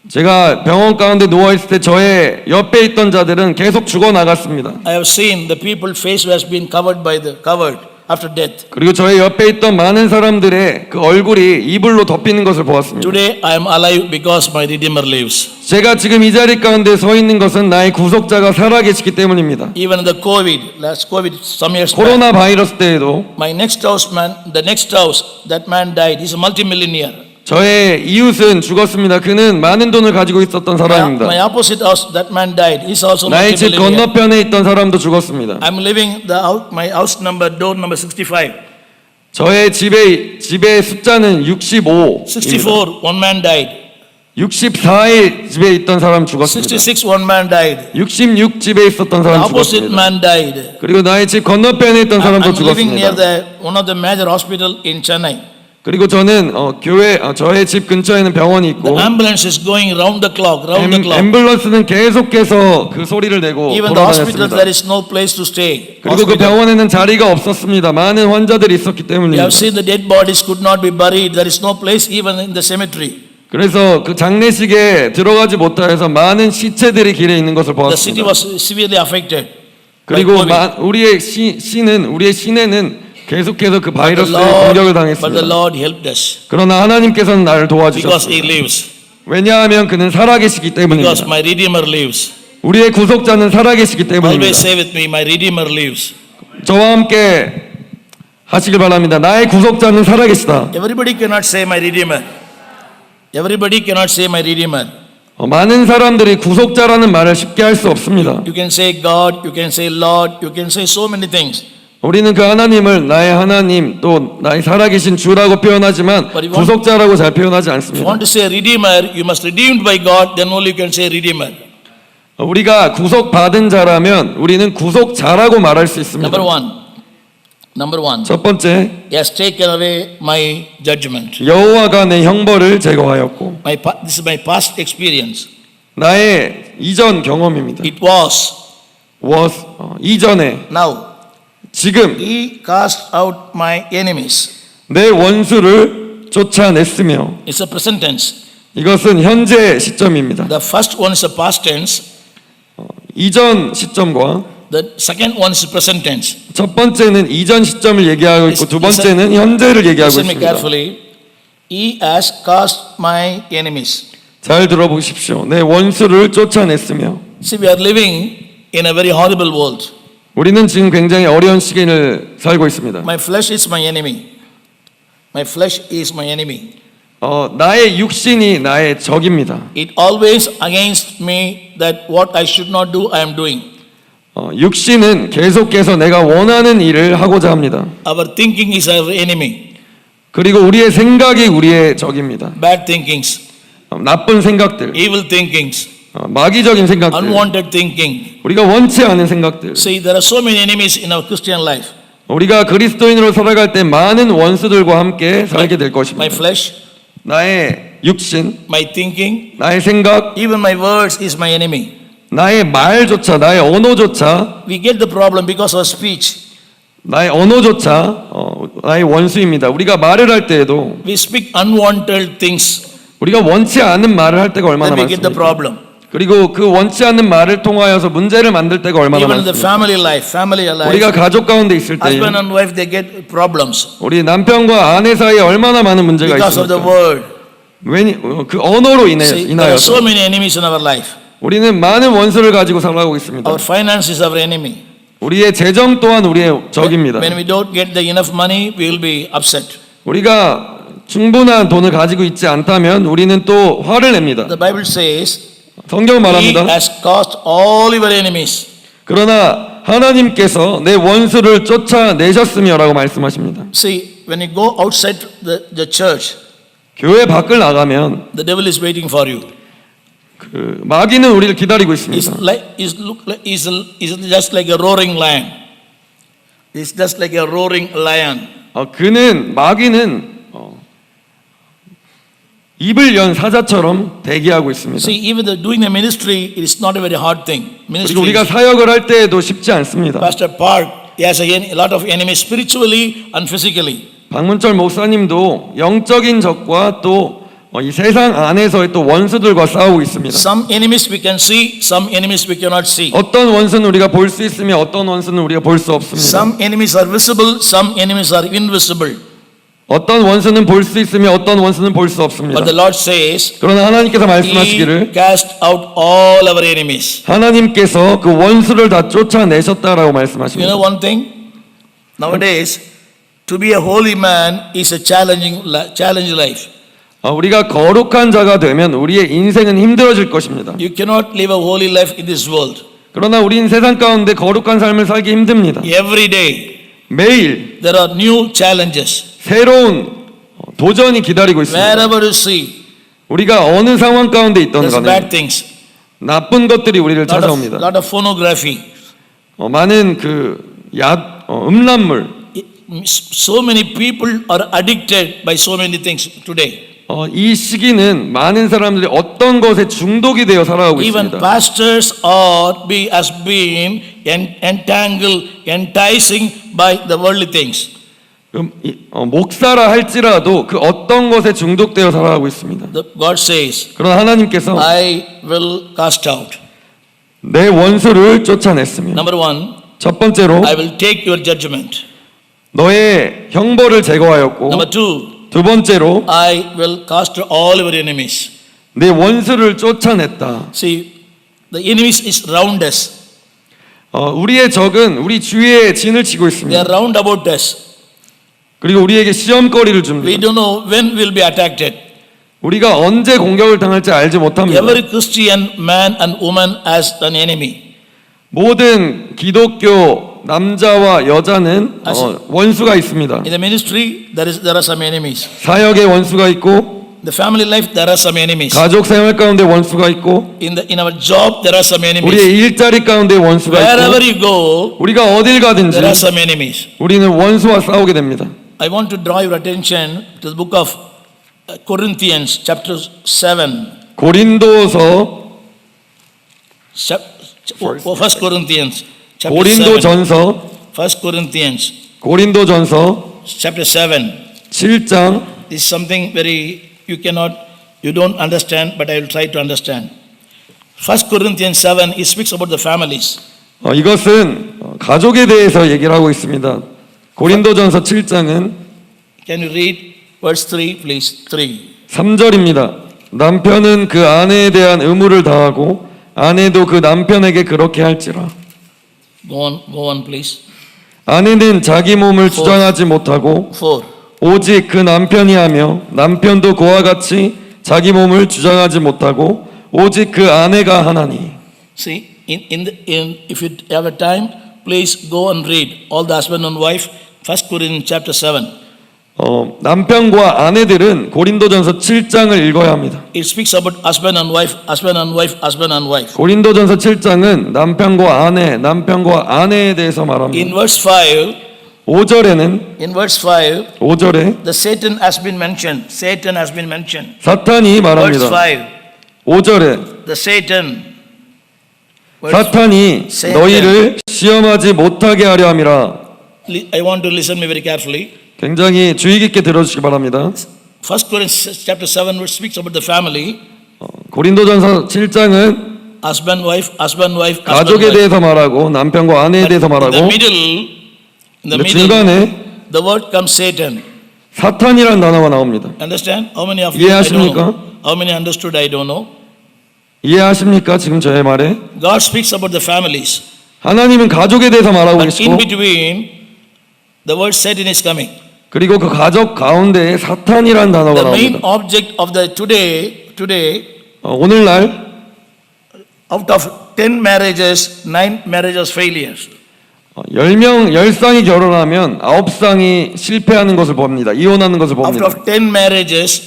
제가 병원 가운데 누워있을 때 저의 옆에 있던 자들은 계속 죽어나갔습니다. I have seen the people's face has been covered after death. 그리고 저의 옆에 있던 많은 사람들의 그 얼굴이 이불로 덮이는 것을 보았습니다. Today, I am alive because my Redeemer lives. 제가 지금 이 자리 가운데 서 있는 것은 나의 구속자가 살아계시기 때문입니다. Even the last COVID, some years back, 코로나 바이러스 때에도 the next house, that man died. He's a multimillionaire. 저의 이웃은 죽었습니다. 그는 많은 돈을 가지고 있었던 사람입니다. My opposite house, that man died. He's also 나의 집 multimillionaire. 건너편에 있던 사람도 죽었습니다. I'm living my house number, door number 65. 저의 집의 숫자는 65입니다. 64, one man died. 64의 집에 있던 사람 죽었습니다. 66, one man died. 66 집에 있었던 The 사람 opposite 죽었습니다. man died. 그리고 나의 집 건너편에 있던 사람도 I'm living near 죽었습니다. one of the major hospital in Chennai. 그리고 저는 저의 집 근처에는 병원이 있고 The ambulance is going round the clock. 앰뷸런스는 계속해서 그 소리를 내고 Even the hospitals, 돌아다녔습니다. there is no place to stay. 그리고 그 Hospital. 병원에는 자리가 없었습니다. 많은 환자들이 있었기 We 때문입니다. have seen the dead bodies could not be buried. There is no place even in the cemetery. 그래서 그 장례식에 들어가지 못하여서 많은 시체들이 길에 있는 것을 The city 보았습니다. was severely affected. by 그리고 COVID. 우리의 시내는 계속해서 그 The 바이러스에 Lord- 공격을 But the 당했습니다. Lord helped us 그러나 하나님께서는 나를 because He 도와주셨습니다. lives. 왜냐하면 그는 살아계시기 Because 때문입니다. my Redeemer lives. 우리의 구속자는 살아계시기 때문입니다. Always say with me, my Redeemer lives. 저와 함께 하시길 바랍니다. 나의 구속자는 살아계시다. Everybody cannot say my Redeemer. Everybody cannot say my Redeemer. 많은 사람들이 구속자라는 말을 쉽게 할 수 없습니다. You can say God, you can say Lord, you can say so many things. 우리는 그 하나님을 나의 하나님 또 나의 살아계신 주라고 표현하지만 But you want- 구속자라고 잘 표현하지 If you 않습니다. want to say Redeemer, you must redeemed by God, then only you can say Redeemer. 우리가 구속받은 자라면 우리는 구속자라고 말할 수 있습니다. Number one, 첫 번째, He has taken away my judgment. 여호와가 내 형벌을 제거하였고 This is my past experience. 나의 이전 경험입니다. It was. 이전에 Now, 지금 He cast out my enemies. 내 원수를 쫓아냈으며 It's a present tense. 이것은 현재 시점입니다. The first one is a past tense. 이전 시점과 The second one is present tense. 첫 번째는 이전 시점을 얘기하고 있고 두 번째는 현재를 얘기하고 Listen me 있습니다. carefully. He has cast my enemies. 잘 들어보십시오. 내 원수를 쫓아냈으며. See, we are living in a very horrible world. 우리는 지금 굉장히 어려운 시기를 살고 있습니다. My flesh is my enemy. My flesh is my enemy. 나의 육신이 나의 적입니다. It always against me that what I should not do, I am doing. 육신은 계속해서 내가 원하는 일을 하고자 합니다. Our thinking is our enemy. 그리고 우리의 생각이 우리의 적입니다. Bad thinkings, 나쁜 생각들, evil thinkings, 마귀적인 생각들, unwanted thinking. 우리가 원치 않은 생각들. See, there are so many enemies in our Christian life. 우리가 그리스도인으로 살아갈 때 많은 원수들과 함께 살게 될 My 것입니다. flesh, 나의 육신, my thinking, 나의 생각, even my words is my enemy. 나의 말조차, 나의 언어조차, We get the problem because of speech. 나의 언어조차 나의 원수입니다. 우리가 말을 할 때에도 We speak unwanted things, 우리가 원치 않은 말을 할 때가 얼마나 then we get the 많습니까? problem. 그리고 그 원치 않는 말을 통하여서 문제를 만들 때가 얼마나 Even in the 많습니까? family life, 우리가 가족 가운데 있을 때 husband and wife, they get problems 우리 남편과 아내 사이에 얼마나 많은 문제가 because of the 있습니까? word. 그 언어로 See, there are so 인하여서 many enemies in our life. 우리는 많은 원수를 가지고 살아가고 있습니다. Our finance is our enemy. 우리의 재정 또한 우리의 적입니다. When we don't get the enough money, we will be upset. 우리가 충분한 돈을 가지고 있지 않다면 우리는 또 화를 냅니다. The Bible says, 성경 He 말합니다. has caused all your enemies. 그러나 하나님께서 내 원수를 쫓아내셨으며라고 말씀하십니다. See, when you go outside the church, 교회 밖을 나가면 the devil is waiting for you. 그 마귀는 우리를 기다리고 He's 있습니다. like, he's just like a roaring lion. He's just like a roaring lion. 그는 마귀는 입을 연 사자처럼 대기하고 있습니다. See, even doing the ministry, it is not a very hard thing. 그리고 Ministry. 우리가 사역을 할 때에도 쉽지 않습니다. Pastor Park, he has a lot of enemies spiritually and physically. 박문철 목사님도 영적인 적과 또 이 세상 안에서의 또 원수들과 싸우고 있습니다. Some enemies we can see, some enemies we cannot see. 어떤 원수는 우리가 볼 수 있으며 어떤 원수는 우리가 볼 수 없습니다. Some enemies are visible, some enemies are invisible. 어떤 원수는 볼 수 있으며 어떤 원수는 볼 수 없습니다. But the Lord says, 그러나 하나님께서 He 말씀하시기를 cast out all our enemies. 하나님께서 그 원수를 다 쫓아내셨다라고 You 말씀하십니다. know one thing? Nowadays, to be a holy man is a challenge life. 우리가 거룩한 자가 되면 우리의 인생은 힘들어질 것입니다. You cannot live a holy life in this world. 그러나 우리는 세상 가운데 거룩한 삶을 살기 힘듭니다. Every day, 매일 there are new challenges. 새로운 도전이 기다리고 있습니다. Wherever you see, 우리가 어느 상황 가운데 있던 there's 간에 bad things. 나쁜 것들이 우리를 찾아옵니다. Lot of pornography. 많은 음란물, So many people are addicted by so many things today. 이 시기는 많은 사람들이 어떤 것에 중독이 되어 살아가고 Even 있습니다. pastors has been enticing by the worldly things. 목사라 할지라도 그 어떤 것에 중독되어 살아가고 있습니다. God says, 그러나 하나님께서 I will cast out. 내 원수를 쫓아냈으며 Number one, 첫 번째로 I will take your judgment. 너의 형벌을 제거하였고 Number two, 두 번째로 I will cast out all your enemies. 내 원수를 쫓아냈다. See, the enemies is round us. 우리의 적은 우리 주위에 진을 치고 They 있습니다. are round about us. 그리고 우리에게 시험거리를 We 줍니다. don't know when we'll be attacked. 우리가 언제 공격을 당할지 알지 못합니다. Every Christian man and woman has an enemy. 모든 기독교 남자와 여자는 원수가 있습니다. In the ministry, there are some enemies. 사역에 원수가 있고 The family life, there are some enemies. 가족 생활 가운데 원수가 있고 In our job, there are some enemies. 우리의 일자리 가운데 원수가 Wherever 있고 you go, 우리가 어딜 가든지 there are some enemies. 우리는 원수와 싸우게 됩니다. I want to draw your attention to the book of Corinthians, chapter 7. 고린도서 1 Corinthians, chapter 7. 고린도전서 1 Corinthians, 고린도전서 chapter 7. 7장 This is something very you don't understand, but I will try to understand. 1 Corinthians 7, it speaks about the families. 이것은 가족에 대해서 얘기를 하고 있습니다. 고린도전서 7장은 Can you read Verse 3, please. 3. 3절입니다. 남편은 그 아내에 대한 의무를 다하고 아내도 그 남편에게 그렇게 할지라. Go on, please. 아내는 자기 몸을 주장하지 못하고 4. 오직 그 남편이 하며 남편도 그와 같이 자기 몸을 주장하지 못하고 오직 그 아내가 하나니. See, if you have a time, please go and read all the husband and wife, 1 Corinthians chapter 7. 남편과 아내들은 고린도전서 7장을 읽어야 합니다. It speaks about husband and wife, husband and wife, husband and wife. 고린도전서 7장은 남편과 아내, 남편과 아내에 대해서 말합니다. In verse 5, 5절에는 in verse 5, 5절에 the Satan has been mentioned. Satan has been mentioned. 사탄이 Verse 말합니다. 5, 5절에 the Satan. Verse, 사탄이 Satan. 너희를 시험하지 못하게 하려 함이라. I want to listen me very carefully. 굉장히 주의 깊게 들어주시기 바랍니다. 1 Corinthians chapter 7 verse speaks about the family. 고린도전서 7장은 Husband, wife, husband, wife, husband, 가족에 wife. 대해서 말하고 남편과 아내에 대해서 In the 말하고 middle, in the 근데 middle, 중간에 the word comes Satan. 사탄이라는 단어가 나옵니다. Understand? How many of you? I don't 이해하십니까? know. How many understood? I don't know. 이해하십니까? 지금 저의 말에 God speaks about the families, 하나님은 가족에 대해서 말하고 but in 계시고 between, the word Satan is coming. 그리고 그 가족 가운데에 사탄이라는 단어가 The main 나옵니다. object of the today, 오늘날 out of 10 marriages, 9 marriages failures. 10쌍이 결혼하면 9쌍이 실패하는 것을 봅니다. 이혼하는 것을 Out 봅니다. of 10 marriages,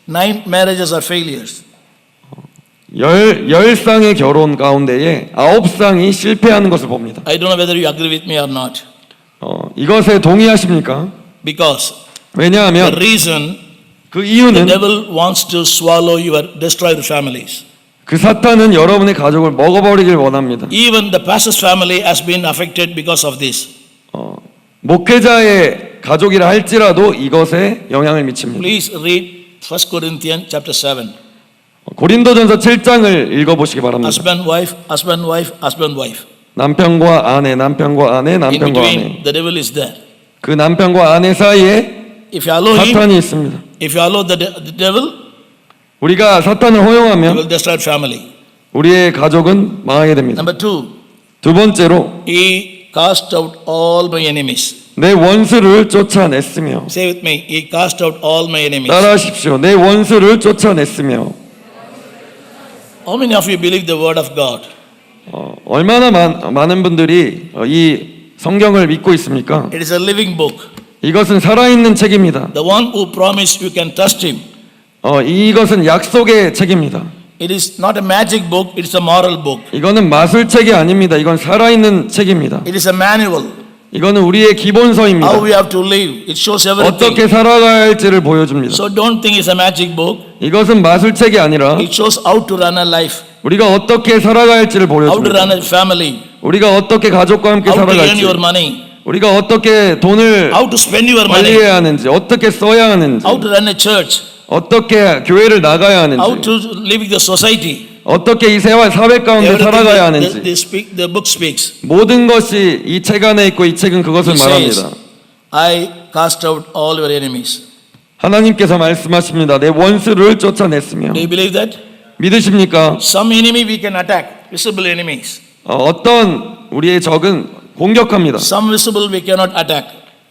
9 marriages are failures. 10쌍의 결혼 가운데에 9쌍이 실패하는 것을 봅니다. I don't know whether you agree with me or not. 이것에 동의하십니까? Because the 왜냐하면 reason 그 the 이유는 devil wants to swallow your destroy your families. 그 사탄은 여러분의 가족을 먹어버리길 원합니다. Even the pastor's family has been affected because of this. 목회자의 가족이라 할지라도 이것에 영향을 미칩니다. Please read 1 Corinthians chapter 7. 고린도전서 7장을 읽어보시기 바랍니다. Husband, wife, husband, wife, husband, wife. 남편과 아내, 남편과 아내, In 남편과 아내. between, the devil is there. 그 남편과 아내 사이에 If you allow him, 사탄이 있습니다. if you allow the devil, 우리가 사탄을 he 허용하면 will destroy family. 우리의 가족은 망하게 됩니다. Number 2, 두 번째로 he cast out all my enemies. 내 원수를 쫓아냈으며. Say with me, he cast out all my enemies. 따라하십시오. 내 원수를 쫓아냈으며. How many of you believe the word of God? 얼마나 많은 분들이 이 성경을 믿고 있습니까? It is a living book. 이것은 살아있는 책입니다. The one who promised you can trust him. 이것은 약속의 책입니다. It is not a magic book, it is a moral book. 이거는 마술책이 아닙니다. 이건 살아있는 책입니다. It is a manual. 이거는 우리의 기본서입니다. How we have to live. It shows everything. 어떻게 살아가야 할지를 보여줍니다. So don't think it's a magic book. 이것은 마술책이 아니라 It shows how to run a life, 우리가 어떻게 살아가야 할지를 how to 보여줍니다. run a family, 우리가 어떻게 가족과 함께 how to earn 살아갈지, your money, 우리가 어떻게 돈을 how to spend your money, 관리해야 하는지, 어떻게 써야 하는지, how to run a church, 어떻게 교회를 나가야 how 하는지, to live with the society. 어떻게 이 사회 가운데 살아가야 하는지, The book speaks. 모든 것이 이 책 안에 있고 이 책은 그것을 It says, 말합니다. I cast out all your enemies. 하나님께서 말씀하십니다. 내 원수를 쫓아냈으며. Do you believe that? 믿으십니까? Some enemy we can attack, visible enemies. 어떤 우리의 적은 공격합니다. Some visible we cannot attack.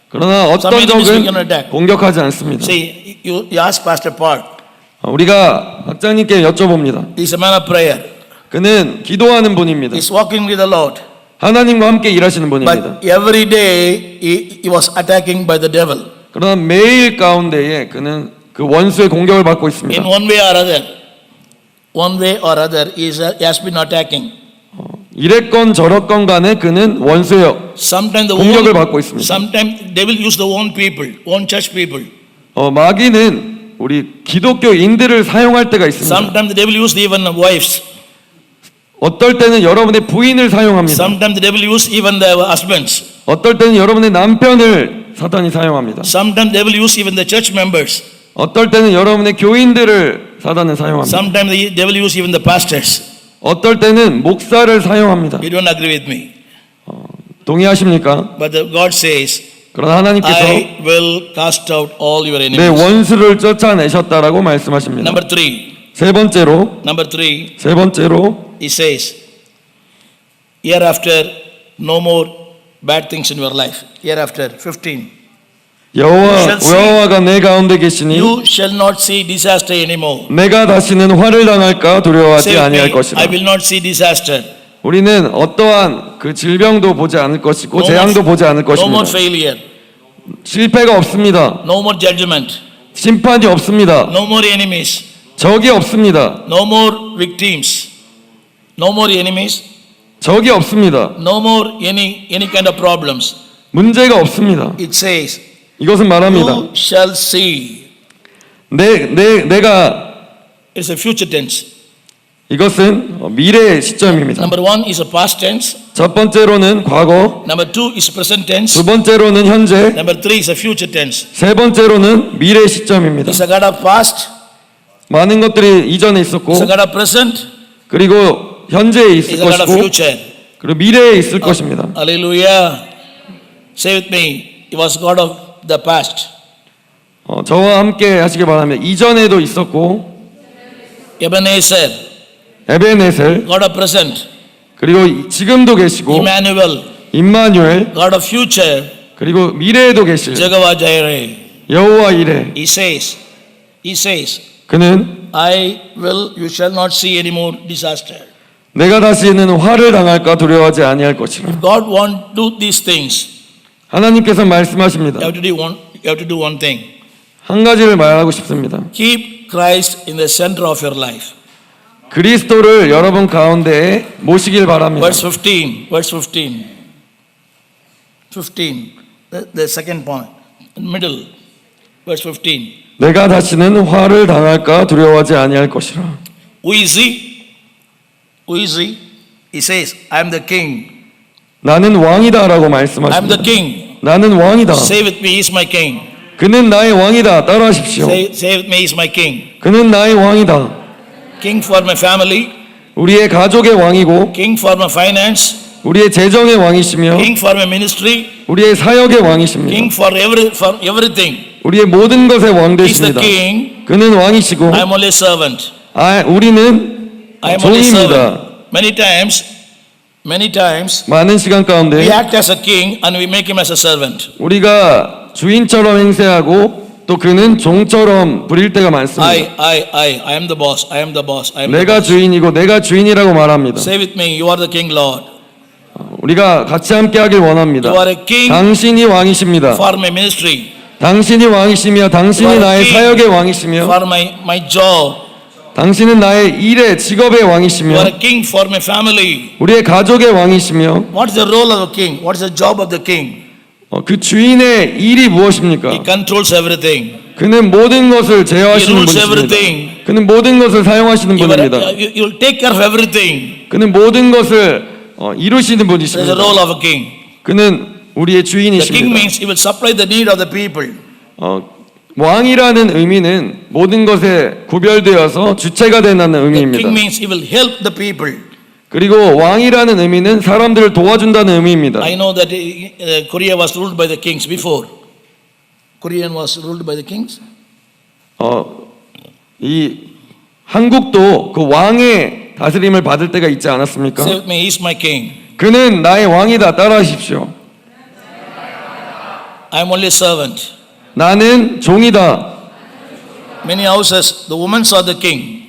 그러나 어떤 Some enemies we 적은 cannot attack. 공격하지 않습니다. See, you ask Pastor Park. 우리가 박장님께 여쭤봅니다. He's a man of prayer. 그는 기도하는 분입니다. He's walking with the Lord. 하나님과 함께 일하시는 분입니다. But every day he was attacking by the devil. 그러나 매일 가운데에 그는 그 원수의 공격을 받고 In 있습니다. one way or other. One way or other he has been attacking. 이랬건 저랬건 간에 그는 원수의 Sometimes the 공격을 받고 있습니다. sometimes they will use the own people, own church people. 마귀는 우리 기독교인들을 사용할 때가 있습니다. Sometimes the devil use even wives. 어떨 때는 여러분의 부인을 사용합니다. Sometimes the devil use even the husbands. 어떨 때는 여러분의 남편을 사탄이 사용합니다. Sometimes they will use even the church members. 어떨 때는 여러분의 교인들을 사단은 사용합니다. Sometimes they will use even the pastors. 어떨 때는 목사를 사용합니다. You don't agree with me. 동의하십니까? But God says, 그러나 하나님께서 I will cast out all your 내 enemies. 원수를 쫓아내셨다라고 말씀하십니다. Number three, 세 번째로 he says, hereafter no more bad things in your life. Hereafter, 15. 여호와가 내 가운데 계시니 You shall not see disaster anymore. 내가 다시는 화를 당할까 두려워하지 Say with 아니할 me, 것이다. I will not see disaster. 우리는 어떠한 그 질병도 보지 않을 것이고 재앙도 보지 않을 No more 것입니다. failure. 실패가 없습니다. No more judgment. 심판이 없습니다. No more enemies. 적이 없습니다. No more victims. No more enemies. 적이 없습니다. No more any kind of problems. 문제가 없습니다. It says, 이것은 말합니다. you shall see. 내가 It's a future tense. 이것은 미래의 시점입니다. Number one is a past tense. 첫 번째로는 과거, Number two is present tense. 두 번째로는 현재, Number three is a future tense. 세 번째로는 미래 시점입니다. It's a God of past. 많은 것들이 이전에 있었고 It's a God of present. 그리고 현재에 있을 It's a God of 것이고 future. 그리고 미래에 있을 것입니다. Hallelujah. Say with me, He was God of the past. 저와 함께 하시기 바랍니다. 이전에도 있었고 Ebenezer, 에베네셀 God of present. 그리고 지금도 계시고 Emmanuel, 임마누엘 God of future. 그리고 미래에도 계실 Jehovah Jireh. 여호와 이레 He says, 그는 you shall not see any more disaster. 내가 다시는 화를 당할까 두려워하지 아니할 것이라. God wants to do these things. 하나님께서 말씀하십니다. You have to do one thing. 한 가지를 말하고 싶습니다. Keep Christ in the center of your life. 그리스도를 여러분 가운데에 모시길 바랍니다. Verse 15. The second point, middle. Verse 15. 내가 다시는 화를 당할까 두려워하지 아니할 것이라. Who is he? He says, I am the king. 나는 왕이다라고 I am 말씀하십니다. the king. 나는 왕이다. Say with me, he is my king. 그는 나의 왕이다. 따라하십시오. Say with me, he is my king. 그는 나의 왕이다. King for my family. 우리의 가족의 왕이고 King for my finance. 우리의 재정의 왕이시며 King for my ministry. 우리의 사역의 왕이십니다. King for everything. 우리의 모든 것의 왕 He is the 되십니다. king. 그는 왕이시고 I am only a servant. 우리는 I am only a 종입니다. servant. Many times, 많은 시간 we 가운데 act as a king and we make him as a servant. 우리가 주인처럼 행세하고 또 그는 종처럼 부릴 때가 많습니다. I am the boss. I am the boss. I am the 내가 boss. 주인이고 내가 주인이라고 말합니다. Say with me, you are the king, Lord. 우리가 같이 함께 하길 원합니다. You are a king 당신이 왕이십니다. for my ministry, 당신이 왕이시며 당신이 You are 나의 king 사역의 왕이시며 for my job. 당신은 나의 일의 직업의 You 왕이시며 are a king for my family. 우리의 가족의 왕이시며 What is the role of a king? What is the job of the king? 그 주인의 일이 He 무엇입니까? controls everything. 그는 모든 것을 He 제어하시는 rules 분이십니다. everything. 그는 모든 것을 사용하시는 분입니다. You will take care of everything. 그는 모든 것을 이루시는 That is the 분이십니다. role of a king. 그는 우리의 The king 주인이십니다. means he will supply the need of the people. 왕이라는 의미는 모든 것에 구별되어서 주체가 된다는 The 의미입니다. king means he will help the people. 그리고 왕이라는 의미는 사람들을 도와준다는 의미입니다. I know that Korea was ruled by the kings before. Korean was ruled by the kings. 이 한국도 그 왕의 다스림을 받을 때가 있지 않았습니까? Say with me, he is my king. 그는 나의 왕이다. 따라하십시오. I am only a servant. 나는 종이다. Many houses, the women are the king.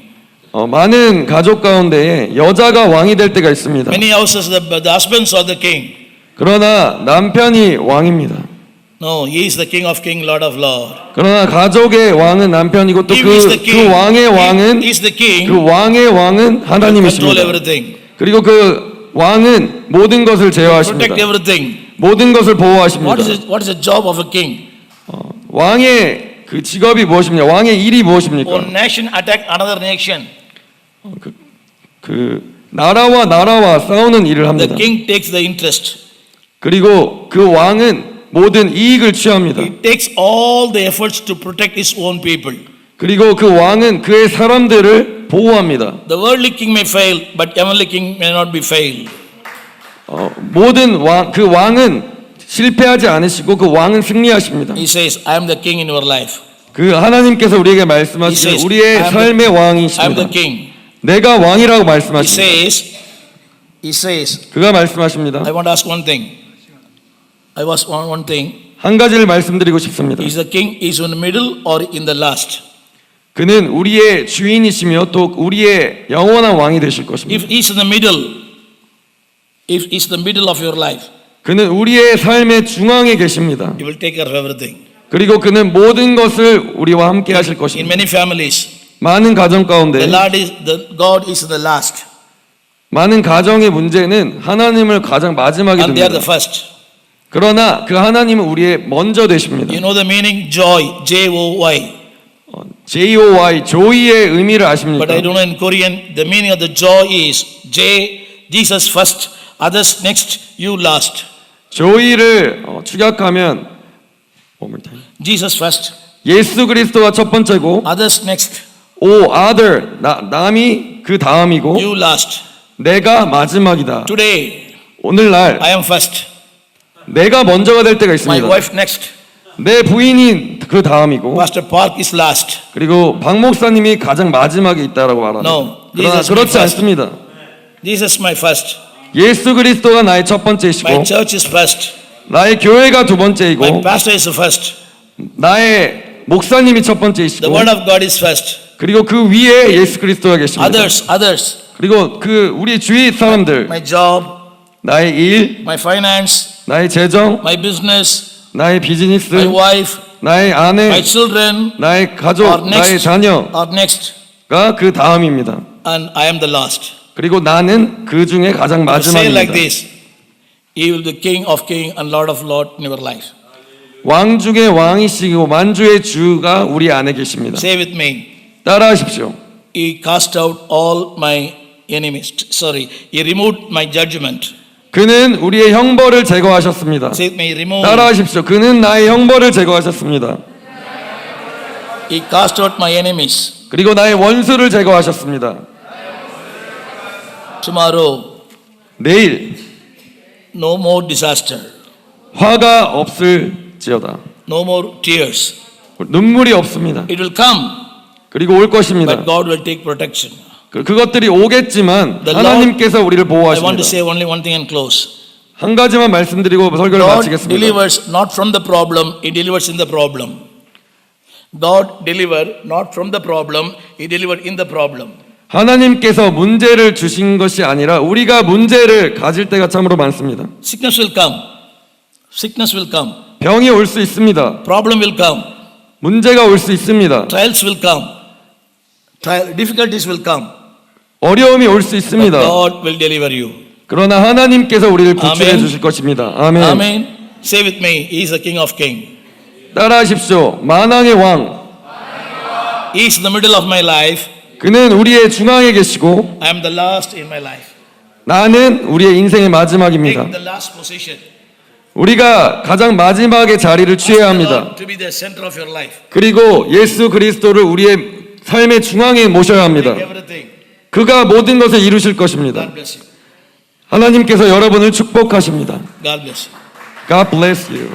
많은 가족 가운데 여자가 왕이 될 때가 있습니다. Many houses, the husbands are the king. 그러나 남편이 왕입니다. No, he is the king of king, lord of lord. 그러나 가족의 왕은 남편이고 또 He is the 그 king. 왕의 왕은 He is the king. 그 왕의 왕은 Control 하나님이십니다. everything. 그리고 그 왕은 모든 것을 제어하십니다. Protect everything. 모든 것을 보호하십니다. What is the job of a king? 왕의 그 직업이 무엇입니까? 왕의 일이 무엇입니까? One nation attack another nation. 그 나라와 싸우는 일을 The 합니다. king takes the interest. 그리고 그 왕은 모든 이익을 취합니다. He takes all the efforts to protect his own people. 그리고 그 왕은 그의 사람들을 보호합니다. The worldly king may fail, but heavenly king may not be failed. 모든 그 왕은 실패하지 않으시고 그 왕은 승리하십니다. He says, I am the king in your life. 그 하나님께서 우리에게 He 말씀하시는 says, 우리의 I am 삶의 the 왕이십니다. king. 내가 왕이라고 He 말씀하십니다. says, 그가 말씀하십니다. I want to ask one thing. I was one thing. 한 가지를 말씀드리고 싶습니다. Is the king is in the middle or in the last? 그는 우리의 주인이시며 또 우리의 영원한 왕이 되실 것입니다. If he's in the middle, if he's the middle of your life, 그는 우리의 삶의 중앙에 계십니다. he will take care of everything. 그리고 그는 모든 것을 우리와 함께 하실 In 것입니다. many families, 많은 가정 가운데 God is the last, 많은 가정의 문제는 하나님을 가장 마지막에 and they are the 둡니다. first. 그러나 그 하나님은 우리의 먼저 되십니다. You know the meaning joy, J-O-Y. J-O-Y, 조이의 의미를 But I 아십니까? don't know in Korean, the meaning of the joy is Jesus first, others next, you last. 조이를 축약하면 one more time. Jesus first, 예수 그리스도가 첫 번째고 others next, O other 남이 그 다음이고 you last. 내가 마지막이다. Today, 오늘날 I am first, 내가 먼저가 될 때가 my 있습니다. wife next, 내 부인이 그 다음이고 Pastor Park is last. 그리고 박 목사님이 가장 마지막에 있다라고 말합니다. No, 그러나 Jesus is 그렇지 my first. 않습니다. Jesus is my first. 예수 그리스도가 나의 첫 번째이시고 My church is first. 나의 교회가 두 번째이고 My pastor is the first. 나의 목사님이 첫 The 번째이시고 word of God is first. 그리고 그 위에 예수 그리스도가 계십니다. Others. 그리고 그 우리 주위 사람들 My job, 나의 일, my finance, 나의 재정, my business, 나의 비즈니스, my wife, 나의 아내, my children 나의 가족, are 나의 next. 자녀가 Are next. 그 다음입니다. And I am the last. 그리고 나는 그 중에 가장 To say like 마지막입니다. this, He will be King of King and Lord of Lord in your life. 왕 중에 왕이시고 만주의 주가 우리 안에 계십니다. Say with me, 따라하십시오. He cast out all my enemies. Sorry, He removed my judgment. 그는 우리의 형벌을 제거하셨습니다. Say with me, remove. 따라하십시오. 그는 나의 형벌을 제거하셨습니다. He cast out my enemies. 그리고 나의 원수를 제거하셨습니다. Tomorrow, 내일 no more disaster, 화가 없을지어다. no more tears. 눈물이 없습니다. It will come, 그리고 올 것입니다. but God will take protection. 그것들이 오겠지만 The 하나님께서 우리를 I want to 보호하십니다. say only one thing and close. 한 가지만 말씀드리고 설교를 God 마치겠습니다. delivers not from the problem, He delivers in the problem. God deliver not from the problem, He delivered in the problem. 하나님께서 문제를 주신 것이 아니라 우리가 문제를 가질 때가 참으로 많습니다. Sickness will come. Sickness will come. 병이 올 수 있습니다. Problem will come. 문제가 올 수 있습니다. Trials will come. Difficulties will come. 어려움이 올 수 But 있습니다. God will deliver you. 그러나 하나님께서 우리를 구출해 아멘. 주실 것입니다. 아멘. Amen. Say with me, He is the King of Kings. 따라하십시오. 만왕의 왕. He is in the middle of my life. 그는 우리의 중앙에 계시고 I am the last in my life. 나는 우리의 인생의 마지막입니다. Take the last position. 우리가 가장 마지막의 자리를 취해야 합니다. To be the center of your life. 그리고 예수 그리스도를 우리의 삶의 중앙에 모셔야 합니다. Everything. 그가 모든 것을 이루실 것입니다. God bless you. 하나님께서 여러분을 축복하십니다. God bless you. God bless you.